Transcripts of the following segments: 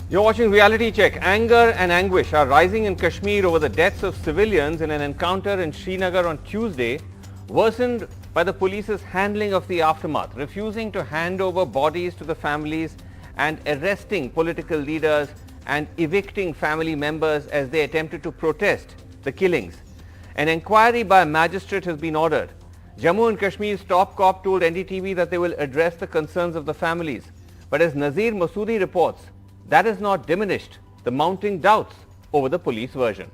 You're watching Reality Check. Anger and anguish are rising in Kashmir over the deaths of civilians in an encounter in Srinagar on Tuesday, worsened by the police's handling of the aftermath, refusing to hand over bodies to the families and arresting political leaders and evicting family members as they attempted to protest the killings. An inquiry by a magistrate has been ordered. Jammu and Kashmir's top cop told NDTV that they will address the concerns of the families. But as Nazir Masoodi reports, that has not diminished the mounting doubts over the police version.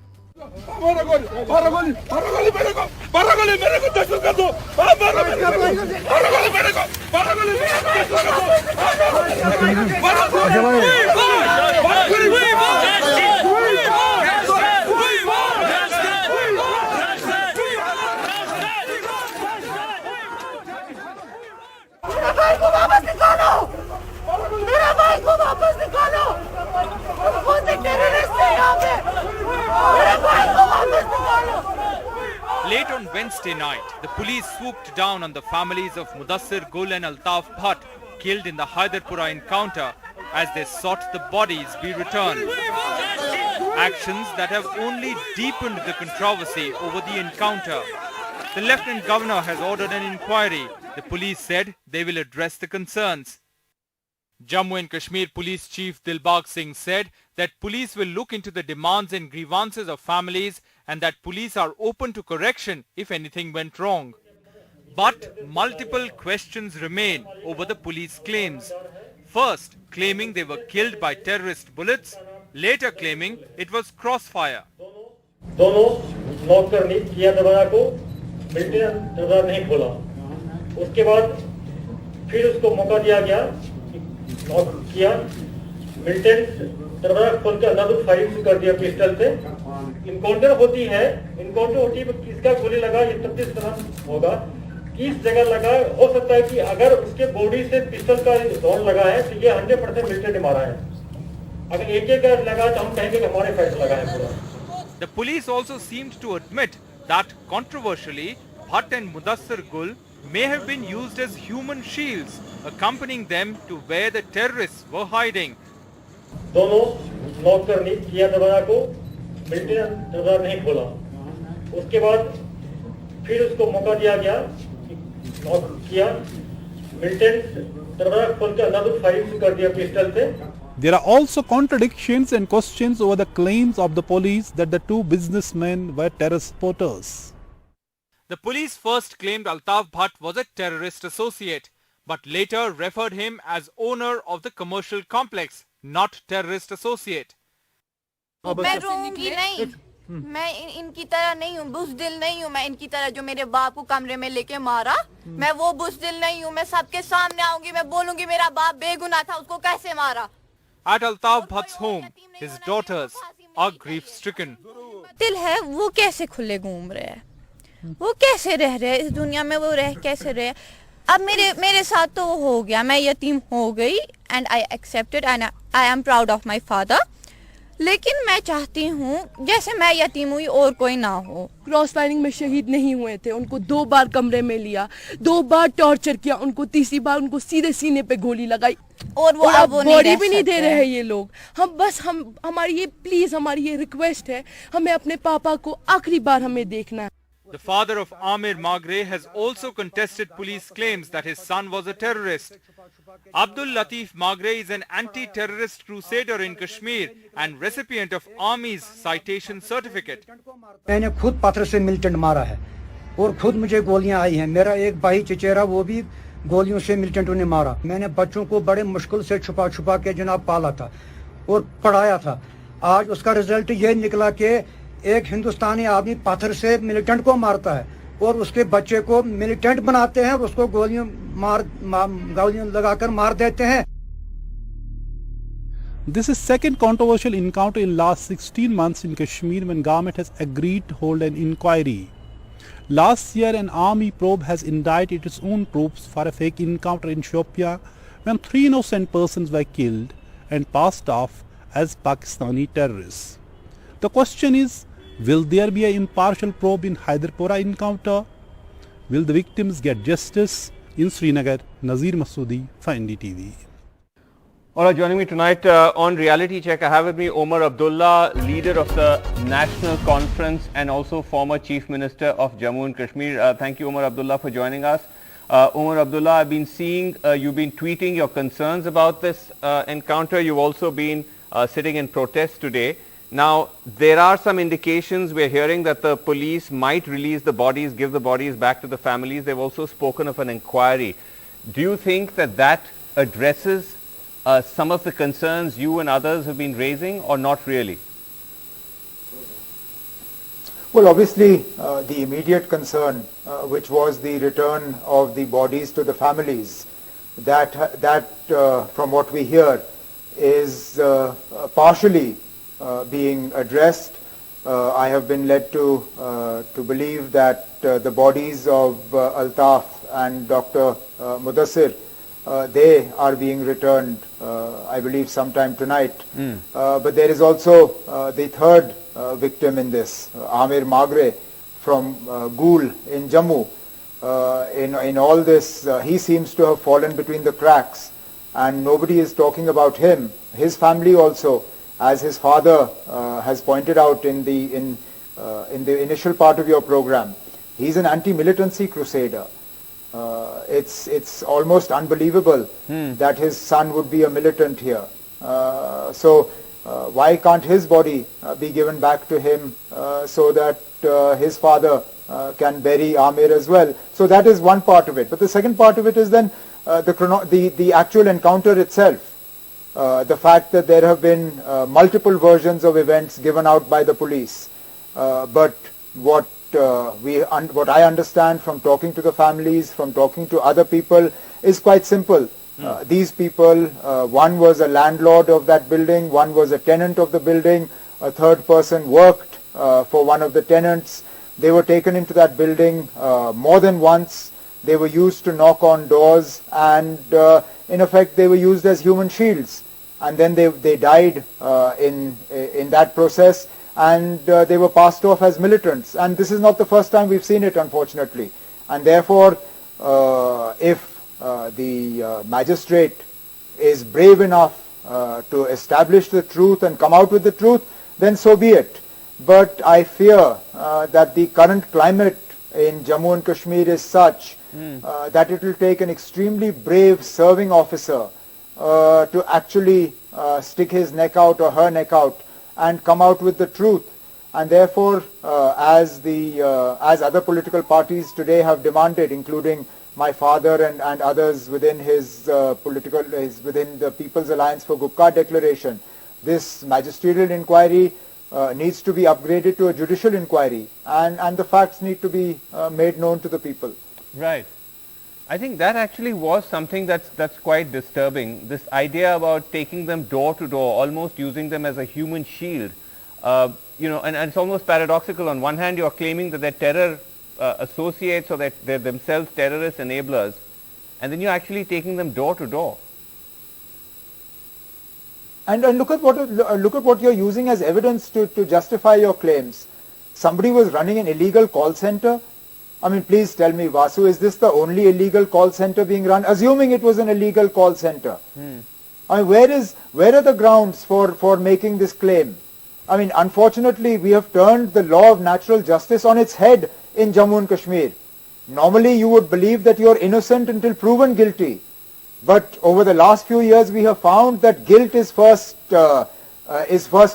मेरा भाई को वापस निकालो। कौन से terrorist है यहाँ पे? मेरे भाई को वापस निकालो। Late on Wednesday night, the police swooped down on the families of Mudassir Gul and Altaf Bhatt, killed in the Haidarpura encounter, as they sought the bodies be returned. Actions that have only deepened the controversy over the encounter. The Lieutenant Governor has ordered an inquiry. The police said they will address the concerns. Jammu and Kashmir Police Chief Dilbag Singh said that police will look into the demands and grievances of families and that police are open to correction if anything went wrong. But multiple questions remain over the police claims. First, claiming they were killed by terrorist bullets, later claiming it was crossfire. दोनों knock करने किया दरवाजा को, military ने दरवाजा नहीं खोला। उसके बाद फिर उसको मौका दिया गया, नॉक किया, मिलिटेंट दरवाजा खोल के अंदर फायरिंग कर दिया पिस्टल से। इनकाउंटर होती है किसका गोली लगा ये तफ्तीश करना होगा, किस जगह लगा। हो सकता है कि अगर उसके बॉडी से पिस्टल का जोन लगा है तो ये 100% मिलिटेंट ने मारा है। अगर एक लगा तो हम कहेंगे कि हमारे फाइट लगा है पूरा। The police also seemed to admit that controversially, Bhatt and Mudassir Gul may have been used as human shields, accompanying them to where the terrorists were hiding. दोनों नॉक करने किया दरवाजा को, मिलिट्री ने दरवाजा नहीं खोला। उसके बाद फिर उसको मौका दिया गया, नॉक किया, मिलिटेंट दरवाजा खोल के अंदर फायरिंग कर दिया पिस्टल से। There are also contradictions and questions over the claims of the police that the two businessmen were terror supporters. The police first claimed Altaf Bhatt was a terrorist associate, but later referred him as owner of the commercial complex, not terrorist associate. मैं रोऊंगी नहीं, मैं इनकी तरह नहीं हूँ, बुज़दिल नहीं हूँ। मैं इनकी तरह जो मेरे बाप को कमरे में लेके मारा, मैं वो बुज़दिल नहीं हूँ। मैं सबके सामने आऊंगी, मैं बोलूंगी मेरा बाप बेगुनाह था, उसको कैसे मारा। At Altaf Bhatt's home, his daughters are grief-stricken. दिल है वो कैसे खुले घूम रहे हैं, वो कैसे रह रहे हैं इस दुनिया में, वो रह कैसे रहे। अब मेरे साथ तो वो हो गया, मैं यतीम हो गई and I accepted and I am proud of my father. लेकिन मैं चाहती हूँ जैसे मैं यतीम हुई और कोई ना हो। क्रॉस फायरिंग में शहीद नहीं हुए थे, उनको 2 बार कमरे में लिया, 2 बार टॉर्चर किया, उनको तीसरी बार उनको सीधे सीने पे गोली लगाई और वो अब बॉडी भी नहीं दे रहे हैं ये लोग। हमारी ये रिक्वेस्ट है, हमें अपने पापा को आखिरी बार हमें देखना है। The father of Amir Magre has also contested police claims that his son was a terrorist. Abdul Latif Magre is an anti-terrorist crusader in Kashmir and recipient of Army's citation certificate. मैंने खुद पत्थर से militant मारा है और खुद मुझे गोलियां आई हैं। मेरा एक भाई चचेरा वो भी गोलियों से मिलिटेंटों ने मारा। मैंने बच्चों को बड़े मुश्किल से छुपा के जनाब पाला था और पढ़ाया था। आज उसका रिजल्ट ये निकला कि एक हिंदुस्तानी आदमी पत्थर से मिलिटेंट को मारता है और उसके बच्चे को मिलिटेंट बनाते हैं और उसको गोलियां लगाकर मार देते हैं। This is second controversial encounter in last 16 months in Kashmir when government has agreed to hold an inquiry. Last year an army probe has indicted its own troops for a fake encounter in Shopia when 3 innocent persons were killed and passed off as Pakistani terrorists. The question is, will there be an impartial probe in Haidarpura encounter? Will the victims get justice? In Srinagar, Nazir Masoodi for NDTV. All right, joining me tonight on Reality Check, I have with me Omar Abdullah, leader of the National Conference and also former Chief Minister of Jammu and Kashmir. Thank you, Omar Abdullah, for joining us. Omar Abdullah, I've been seeing you've been tweeting your concerns about this encounter. You've also been sitting in protest today. Now, there are some indications we're hearing that the police might release the bodies, give the bodies back to the families. They've also spoken of an inquiry. Do you think that that addresses some of the concerns you and others have been raising, or not really? Well, obviously, the immediate concern, which was the return of the bodies to the families, that from what we hear, is partially being addressed. I have been led to believe that the bodies of Altaf and Dr. Mudassir, they are being returned, I believe, sometime tonight. But there is also the third victim in this, Amir Magre from Gool in Jammu. In all this, he seems to have fallen between the cracks, and nobody is talking about him. His family also, as his father has pointed out in the initial part of your program, he's an anti-militancy crusader. It's almost unbelievable that his son would be a militant here. So why can't his body be given back to him so that his father can bury Amir as well? So that is one part of it. But the second part of it is then the actual encounter itself. The fact that there have been multiple versions of events given out by the police. But what I understand from talking to the families, from talking to other people, is quite simple. These people, one was a landlord of that building, one was a tenant of the building, a third person worked for one of the tenants. They were taken into that building more than once. They were used to knock on doors, and in effect they were used as human shields. And then they died in that process, and they were passed off as militants. And this is not the first time we've seen it, unfortunately. And therefore, if the magistrate is brave enough to establish the truth and come out with the truth, then so be it. But I fear that the current climate in Jammu and Kashmir is such that it will take an extremely brave serving officer to actually stick his neck out or her neck out and come out with the truth. And therefore, as other political parties today have demanded, including my father and others within within the People's Alliance for Gupkar Declaration, this magisterial inquiry needs to be upgraded to a judicial inquiry, and the facts need to be made known to the people. Right. I think that actually was something that's quite disturbing. This idea about taking them door to door, almost using them as a human shield. And it's almost paradoxical. On one hand, you're claiming that they're terror associates or that they're themselves terrorist enablers, and then you're actually taking them door to door. And look at what you're using as evidence to justify your claims. Somebody was running an illegal call center. I mean, please tell me, Vasu, is this the only illegal call center being run? Assuming it was an illegal call center. I mean, where are the grounds for making this claim? I mean, unfortunately, we have turned the law of natural justice on its head in Jammu and Kashmir. Normally, you would believe that you are innocent until proven guilty. But over the last few years, we have found that guilt is first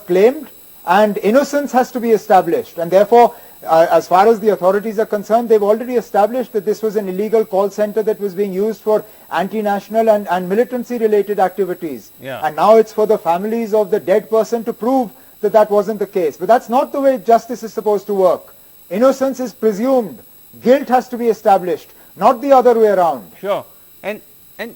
claimed, and innocence has to be established. And therefore, as far as the authorities are concerned, they've already established that this was an illegal call center that was being used for anti-national and militancy-related activities. Yeah. And now it's for the families of the dead person to prove that that wasn't the case. But that's not the way justice is supposed to work. Innocence is presumed. Guilt has to be established, not the other way around. Sure. And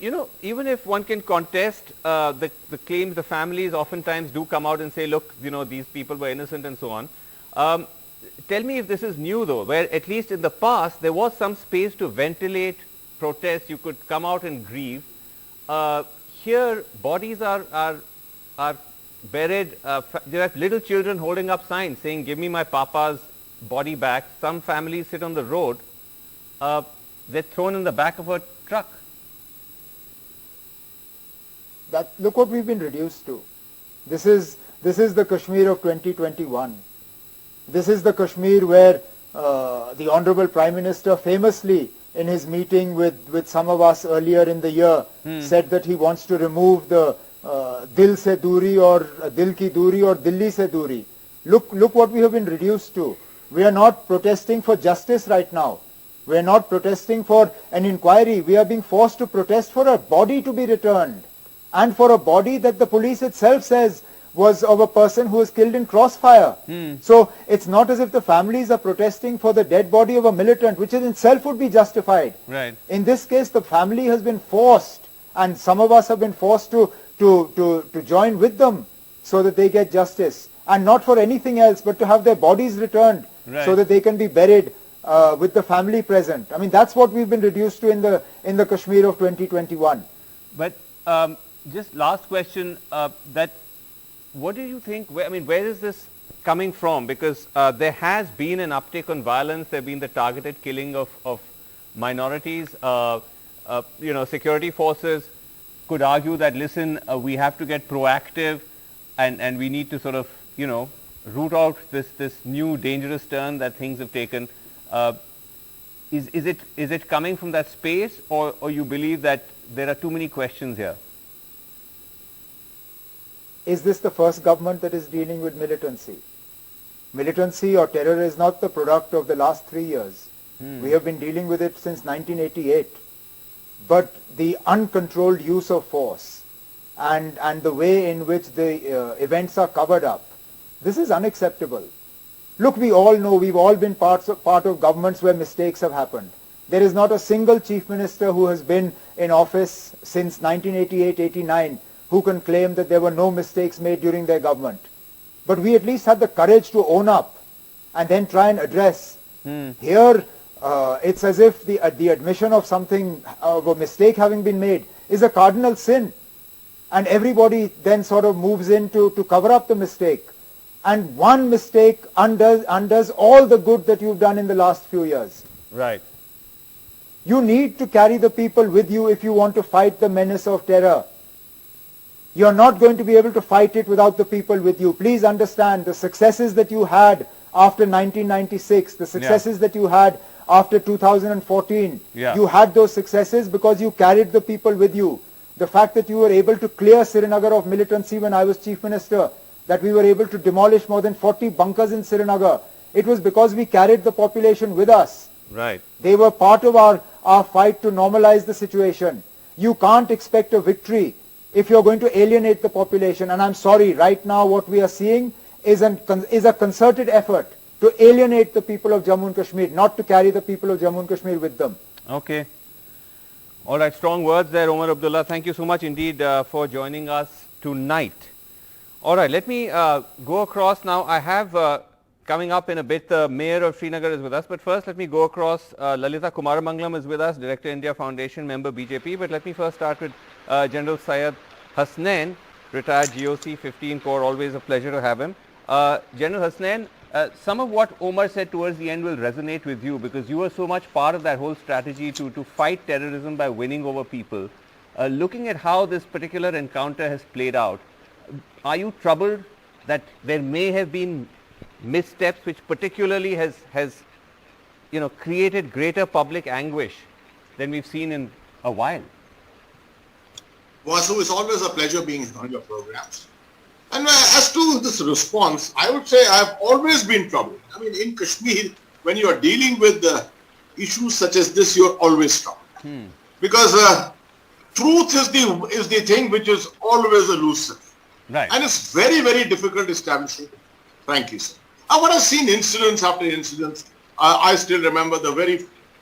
even if one can contest the claims, the families oftentimes do come out and say, look, these people were innocent and so on. Tell me if this is new though, where at least in the past there was some space to ventilate, protest, you could come out and grieve. Here bodies are buried, there are little children holding up signs saying, give me my papa's body back. Some families sit on the road, they're thrown in the back of a truck. Look what we've been reduced to. This is the Kashmir of 2021. This is the Kashmir where the Honorable Prime Minister famously in his meeting with some of us earlier in the year said that he wants to remove the Dil se duri or Dil ki duri or Dilli se duri. Look what we have been reduced to. We are not protesting for justice right now. We are not protesting for an inquiry. We are being forced to protest for a body to be returned, and for a body that the police itself says was of a person who was killed in crossfire. So it's not as if the families are protesting for the dead body of a militant, which in itself would be justified. Right. In this case, the family has been forced, and some of us have been forced to join with them so that they get justice, and not for anything else but to have their bodies returned so that they can be buried with the family present. I mean, that's what we've been reduced to in the Kashmir of 2021. But just last question, that what do you think, where is this coming from? Because there has been an uptick on violence, there have been the targeted killing of minorities. Security forces could argue that, listen, we have to get proactive and we need to sort of, root out this new dangerous turn that things have taken. Is it coming from that space, or you believe that there are too many questions here? Is this the first government that is dealing with militancy? Militancy or terror is not the product of the last 3 years. We have been dealing with it since 1988. But the uncontrolled use of force and the way in which the events are covered up, this is unacceptable. Look, we all know, we've all been part of governments where mistakes have happened. There is not a single chief minister who has been in office since 1988-89 who can claim that there were no mistakes made during their government. But we at least had the courage to own up and then try and address. Here, it's as if the admission of something, of a mistake having been made, is a cardinal sin. And everybody then sort of moves in to cover up the mistake. And one mistake undoes all the good that you've done in the last few years. Right. You need to carry the people with you if you want to fight the menace of terror. You're not going to be able to fight it without the people with you. Please understand, the successes that you had after 1996, the successes that you had after 2014, you had those successes because you carried the people with you. The fact that you were able to clear Srinagar of militancy when I was chief minister, that we were able to demolish more than 40 bunkers in Srinagar, it was because we carried the population with us. Right. They were part of our fight to normalize the situation. You can't expect a victory if you're going to alienate the population. And I'm sorry, right now what we are seeing is a concerted effort to alienate the people of Jammu and Kashmir, not to carry the people of Jammu and Kashmir with them. Okay. All right, strong words there, Omar Abdullah. Thank you so much indeed for joining us tonight. All right, let me go across now. I have coming up in a bit, the Mayor of Srinagar is with us. But first, let me go across. Lalita Kumaramangalam is with us, Director India Foundation, member BJP. But let me first start with General Syed Hasnain, retired GOC 15 Corps. Always a pleasure to have him. General Hasnain, some of what Omar said towards the end will resonate with you because you were so much part of that whole strategy to fight terrorism by winning over people. Looking at how this particular encounter has played out, are you troubled that there may have been missteps which particularly has created greater public anguish than we've seen in a while? Vasu, it's always a pleasure being on your programs. And as to this response, I would say I've always been troubled. I mean, in Kashmir, when you are dealing with issues such as this, you're always troubled. Because truth is the thing which is always elusive. Right. And it's very, very difficult establishing, frankly, sir. And when I've seen incidents after incidents, I still remember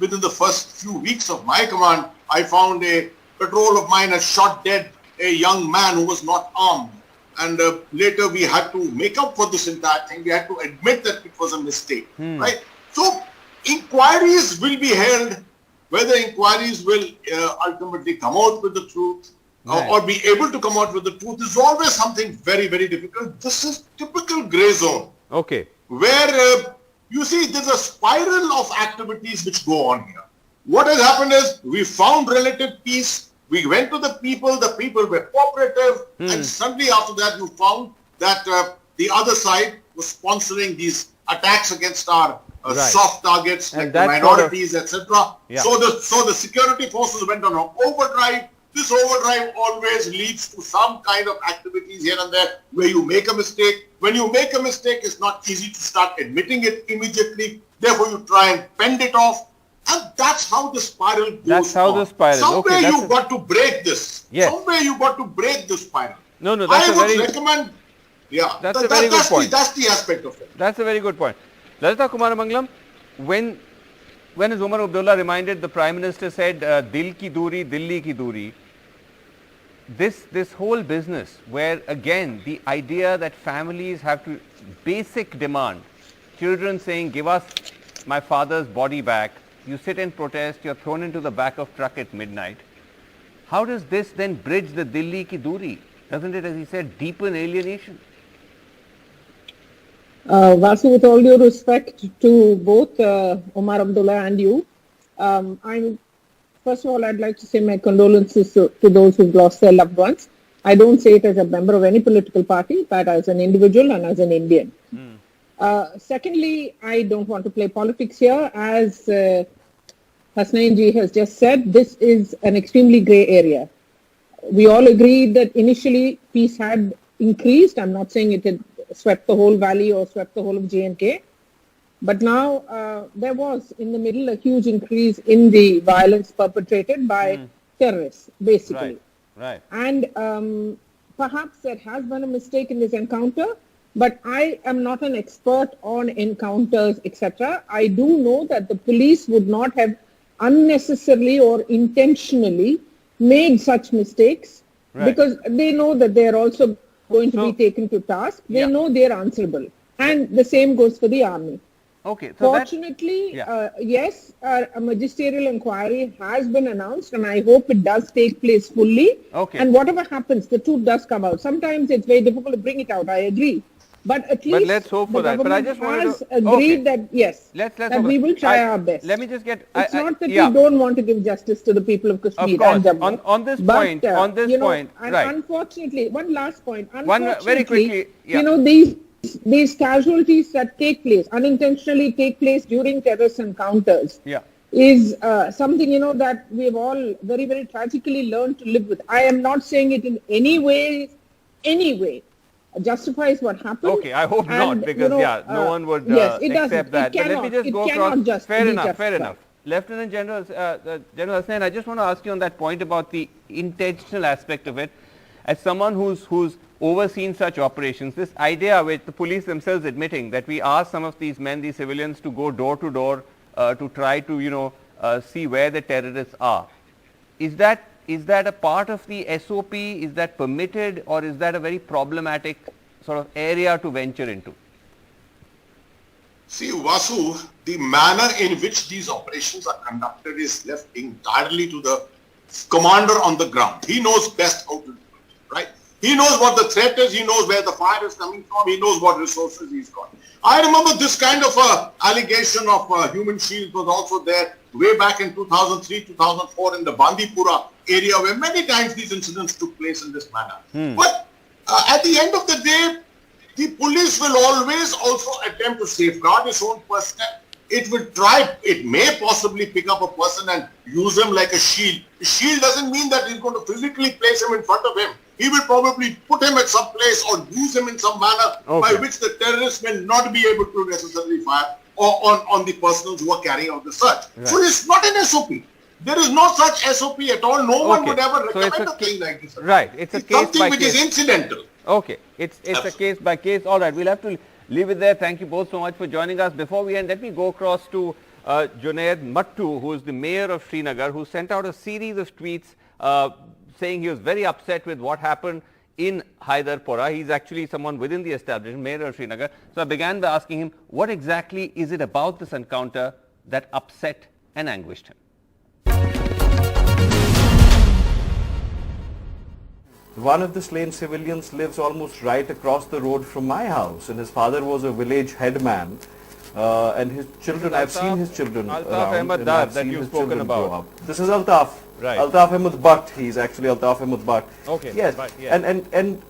within the first few weeks of my command, I found a patrol of mine had shot dead a young man who was not armed. And later we had to make up for this entire thing. We had to admit that it was a mistake, right? So inquiries will be held. Whether inquiries will ultimately come out with the truth or be able to come out with the truth is always something very, very difficult. This is typical grey zone. Okay. Where you see there's a spiral of activities which go on here. What has happened is we found relative peace. We went to the people were cooperative, and suddenly after that you found that the other side was sponsoring these attacks against our soft targets, and like the minorities, etc. Yeah. So the security forces went on an overdrive. This overdrive always leads to some kind of activities here and there where you make a mistake. When you make a mistake, it's not easy to start admitting it immediately. Therefore, you try and fend it off. And that's how the spiral goes. That's how the spiral. Somewhere Okay, you got to break this. Yes. Somewhere you got to break the spiral. No, that's I a would very recommend. Yeah, That's a very good point. That's the aspect of it. That's a very good point. Lalita Kumaramangalam, when as Umar Abdullah reminded, the Prime Minister said, Dil ki duri, Dilli ki duri. This whole business where again the idea that families have to basic demand, children saying give us my father's body back, you sit and protest, you're thrown into the back of truck at midnight. How does this then bridge the Dilli ki duri? Doesn't it, as he said, deepen alienation? Vasu, with all due respect to both Omar Abdullah and you, first of all, I'd like to say my condolences to those who've lost their loved ones. I don't say it as a member of any political party, but as an individual and as an Indian. Secondly, I don't want to play politics here. As Hasnain ji has just said, this is an extremely grey area. We all agreed that initially peace had increased. I'm not saying it had swept the whole valley or swept the whole of J&K. But now there was in the middle a huge increase in the violence perpetrated by terrorists, basically. Right. And perhaps there has been a mistake in this encounter, but I am not an expert on encounters, etc. I do know that the police would not have unnecessarily or intentionally made such mistakes because they know that they are also going to be taken to task. They know they are answerable. And the same goes for the army. Okay. So fortunately, yes, a magisterial inquiry has been announced and I hope it does take place fully. Okay. And whatever happens, the truth does come out. Sometimes it's very difficult to bring it out, I agree. But at least let's hope for that. But I just wanted has to agreed that, yes, let's that we will try our best. Let me just get... It's not that we don't want to give justice to the people of Kashmir. Of course. And Jammu. On this but, point, right. Unfortunately, one last point. One very quickly, you know, these casualties that take place, unintentionally take place during terrorist encounters, is something, you know, that we've all very, very tragically learned to live with. I am not saying it in any way justifies what happened. Okay, I hope not, because no one would accept that. But let me just go across. Fair enough. Lieutenant General General Hasnain, I just want to ask you on that point about the intentional aspect of it. As someone who's overseen such operations, this idea with the police themselves admitting that we ask some of these men, these civilians, to go door to door to try to see where the terrorists are. Is that a part of the SOP? Is that permitted, or is that a very problematic sort of area to venture into? See, Vasu, the manner in which these operations are conducted is left entirely to the commander on the ground. He knows best how to do it, right? He knows what the threat is, he knows where the fire is coming from, he knows what resources he's got. I remember this kind of allegation of human shield was also there way back in 2003, 2004 in the Bandipura area, where many times these incidents took place in this manner. But at the end of the day, the police will always also attempt to safeguard its own personnel. It may possibly pick up a person and use him like a shield. A shield doesn't mean that he's going to physically place him in front of him. He will probably put him at some place or use him in some manner by which the terrorists will not be able to necessarily fire on the persons who are carrying out the search. Right. So it's not an SOP. There is no such SOP at all. No one would ever recommend a thing like this. Right. It's a case something by which case. is incidental. Okay. It's a case by case. All right. We'll have to leave it there. Thank you both so much for joining us. Before we end, let me go across to Junaid Mattu, who is the mayor of Srinagar, who sent out a series of tweets saying he was very upset with what happened in Haidarpura. He's actually someone within the establishment, mayor of Srinagar. So I began by asking him, what exactly is it about this encounter that upset and anguished him? One of the slain civilians lives almost right across the road from my house, and his father was a village headman, and his children, I've seen his children Altaf around, Ahmed and Dar I've that seen you've his spoken children grow about. up. This is Altaf. Right. Altaf Ahmed Butt. He's actually Altaf Ahmed Butt. Okay. Yes. But, yes. And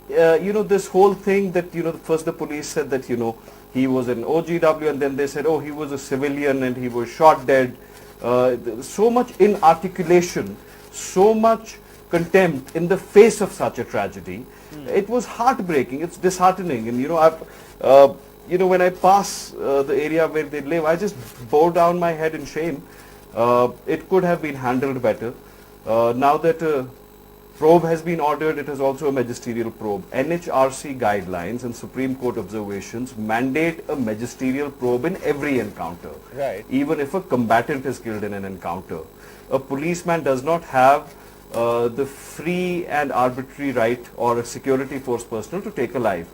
you know, this whole thing that, you know, first the police said that, you know, he was an OGW, and then they said, oh, he was a civilian and he was shot dead. So much inarticulation, so much contempt in the face of such a tragedy. It was heartbreaking. It's disheartening. And, you know, you know, when I pass the area where they live, I just bow down my head in shame. It could have been handled better. Now that a probe has been ordered, it is also a magisterial probe. NHRC guidelines and Supreme Court observations mandate a magisterial probe in every encounter. Right. Even if a combatant is killed in an encounter. A policeman does not have the free and arbitrary right, or a security force personnel, to take a life.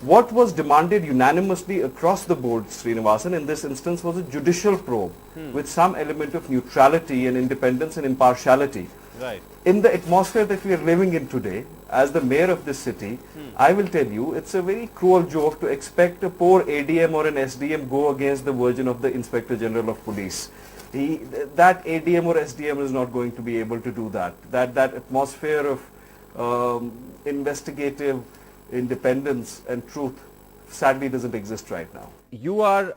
What was demanded unanimously across the board, Srinivasan, in this instance was a judicial probe with some element of neutrality and independence and impartiality. Right. In the atmosphere that we are living in today, as the mayor of this city, I will tell you, it's a very cruel joke to expect a poor ADM or an SDM go against the virgin of the Inspector General of Police. That ADM or SDM is not going to be able to do that. That atmosphere of investigative independence and truth sadly doesn't exist right now. You are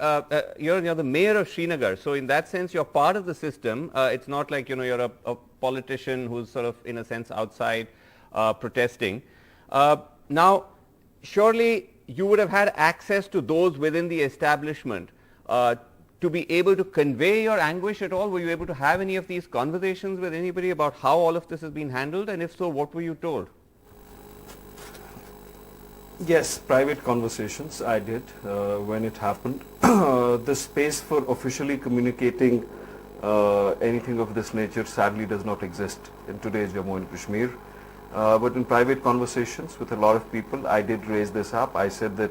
you're the mayor of Srinagar, so in that sense you're part of the system. It's not like, you know, you're a politician who's sort of in a sense outside protesting. Now surely you would have had access to those within the establishment to be able to convey your anguish at all. Were you able to have any of these conversations with anybody about how all of this has been handled, and if so, what were you told? Yes, private conversations I did when it happened. The space for officially communicating anything of this nature sadly does not exist in today's Jammu and Kashmir. But in private conversations with a lot of people, I did raise this up. I said that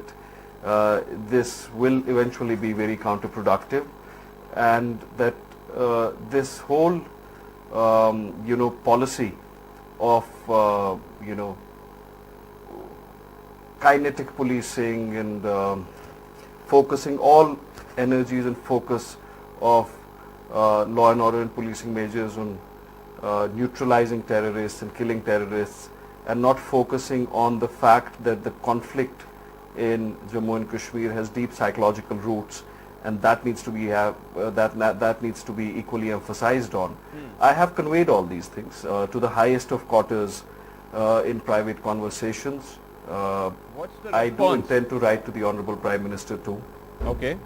this will eventually be very counterproductive, and that this whole you know, policy of you know, kinetic policing and focusing all energies and focus of law and order and policing measures on neutralizing terrorists and killing terrorists, and not focusing on the fact that the conflict in Jammu and Kashmir has deep psychological roots, and that needs to be that needs to be equally emphasized on. I have conveyed all these things to the highest of quarters in private conversations. What's the I do response? intend to write to the Honorable Prime Minister too. Okay.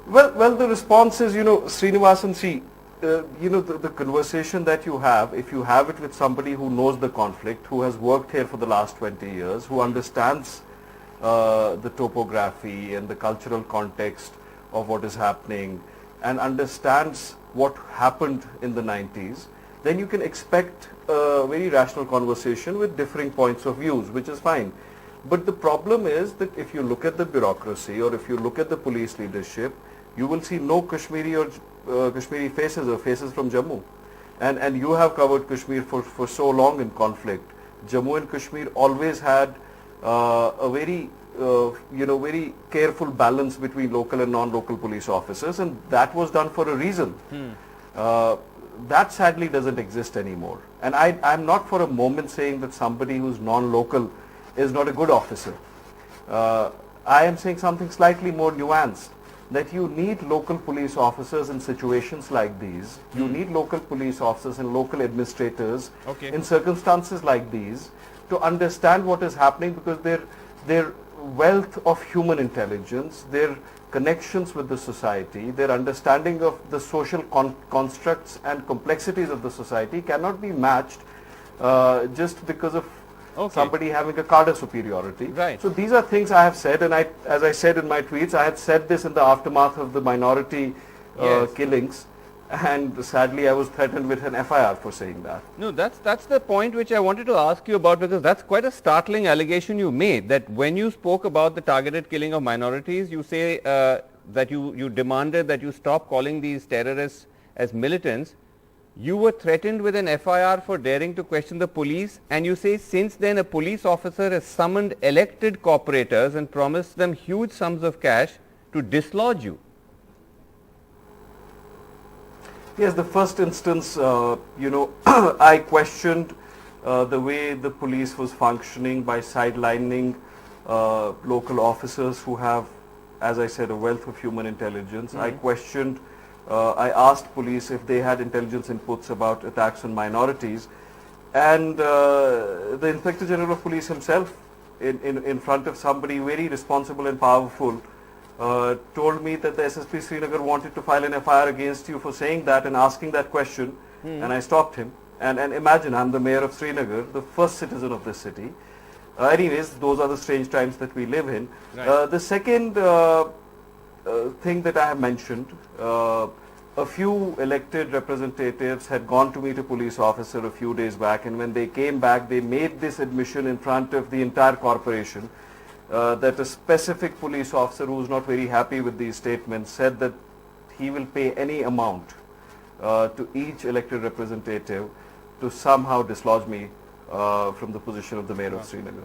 Well, the response is, you know, Srinivasan, see, you know, the conversation that you have, if you have it with somebody who knows the conflict, who has worked here for the last 20 years, who understands the topography and the cultural context of what is happening, and understands what happened in the 90s, then you can expect a very rational conversation with differing points of views, which is fine. But the problem is that if you look at the bureaucracy, or if you look at the police leadership, you will see no Kashmiri or Kashmiri faces or faces from Jammu. And you have covered Kashmir for so long in conflict. Jammu and Kashmir always had a very you know, very careful balance between local and non-local police officers, and that was done for a reason. That sadly doesn't exist anymore. And I'm not for a moment saying that somebody who's non-local is not a good officer. I am saying something slightly more nuanced, that you need local police officers in situations like these. You need local police officers and local administrators in circumstances like these to understand what is happening, because their wealth of human intelligence, their connections with the society, their understanding of the social constructs and complexities of the society cannot be matched just because of somebody having a cadre superiority. Right. So these are things I have said, and as I said in my tweets, I had said this in the aftermath of the minority killings, and sadly I was threatened with an FIR for saying that. No, that's the point which I wanted to ask you about, because that's quite a startling allegation you made, that when you spoke about the targeted killing of minorities, you say that you demanded that you stop calling these terrorists as militants. You were threatened with an FIR for daring to question the police, and you say since then a police officer has summoned elected corporators and promised them huge sums of cash to dislodge you. Yes, the first instance, I questioned the way the police was functioning by sidelining local officers who have, as I said, a wealth of human intelligence. I questioned, I asked police if they had intelligence inputs about attacks on minorities, and the Inspector General of Police himself, in front of somebody very responsible and powerful, told me that the SSP Srinagar wanted to file an FIR against you for saying that and asking that question, and I stopped him. And imagine, I'm the mayor of Srinagar, the first citizen of this city. Anyways, those are the strange times that we live in. Right. The second thing that I have mentioned, a few elected representatives had gone to meet a police officer a few days back, and when they came back, they made this admission in front of the entire corporation that a specific police officer who was not very happy with these statements said that he will pay any amount to each elected representative to somehow dislodge me from the position of the mayor of Srinagar.